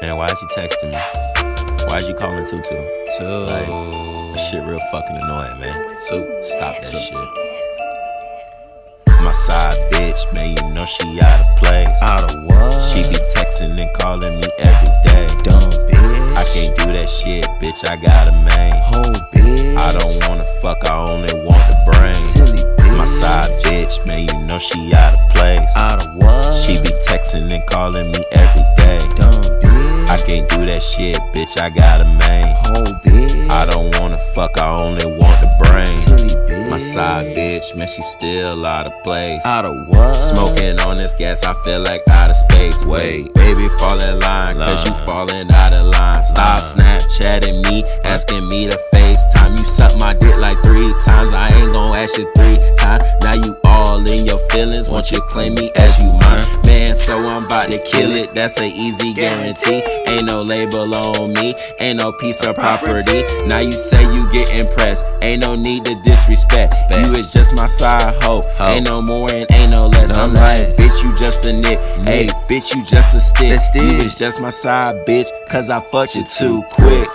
Man, why is you texting me? Why is you calling Tutu? Like, that shit real fucking annoying, man. Stop that shit. My side bitch, man, you know she out of place. Out of what? She be texting and calling me every day. Dumb bitch. I can't do that shit, bitch, I got a main. Whole bitch. I don't wanna fuck, I only want the brain. Silly bitch. My side bitch, man, you know she out of place. Out of what? She be texting and calling me every day. Dumb bitch. I can't do that shit, bitch, I got a main. Whole bitch. I don't wanna fuck, I only want the brain. Silly bitch. My side bitch, man, she still out of place. Out of what? Smoking on this gas, I feel like out of space. Wait, baby, fall in line, cause you falling out of line. Stop Snapchatting me, asking me to FaceTime. You suck my dick like 3 times, I ain't gon' ask you 3 times. Now you all in your feelings, want you claim me as you mine. Man, so I'm about to kill it, that's an easy guarantee. Ain't no label on me, ain't no piece of property. Now you say you get impressed, ain't no need to disrespect. You is just my side hoe, ain't no more and ain't no less. I'm like, bitch, you just a nick. Hey, bitch, you just a stick. You is just my side bitch, cause I fucked you too quick.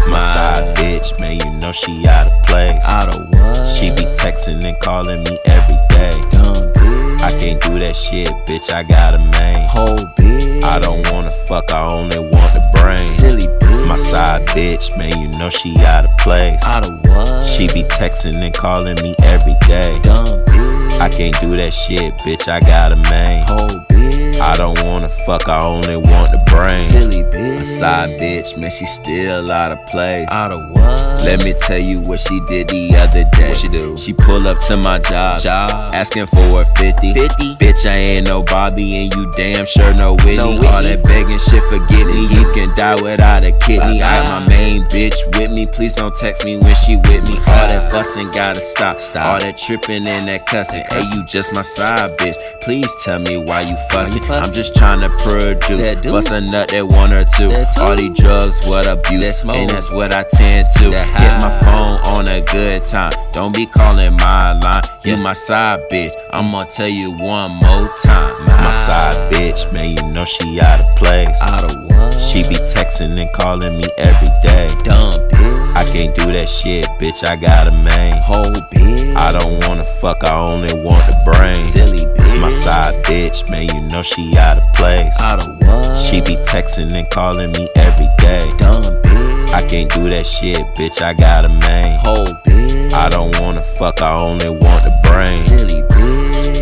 My side bitch, man, you know she out of place. Out of what? She be texting and calling me every day. Dumb bitch. I can't do that shit, bitch, I got a main. Whole bitch. I don't wanna fuck, I only want the brain. Silly bitch. My side bitch, man, you know she out of place. Out of what? She be texting and calling me every day. Dumb bitch. I can't do that shit, bitch, I got a main. Whole bitch. I don't wanna fuck, I only want the brain. Silly bitch. My side bitch, man, she still out of place. Out of what? Let me tell you what she did the other day. What she do? She pull up to my job, asking for a 50. Bitch, I ain't no Bobby and you damn sure no Whitney. All that begging shit, forget it. You can die without a kidney. I got my main bitch with me. Please don't text me when she with me. All that fussing gotta stop. All that tripping and that cussing. Hey, you just my side bitch. Please tell me why you fussing. I'm just trying to produce. Bust a nut that 1 or 2. All these drugs, what abuse. And that's what I tend to. Hit my phone on a good time. Don't be calling my line. You my side bitch. I'm gonna tell you one more time. My side bitch, man, you know she out of place. Out of what? She be texting and calling me every day. Dumb bitch. I can't do that shit, bitch, I got a main. Whole bitch. I don't wanna fuck, I only want the brain. Silly bitch. My side bitch, man, you know she out of place. Out of what? She be texting and calling me every day. Dumb bitch. I can't do that shit, bitch, I got a main. Whole bitch. I don't wanna fuck, I only want the brain. Silly bitch.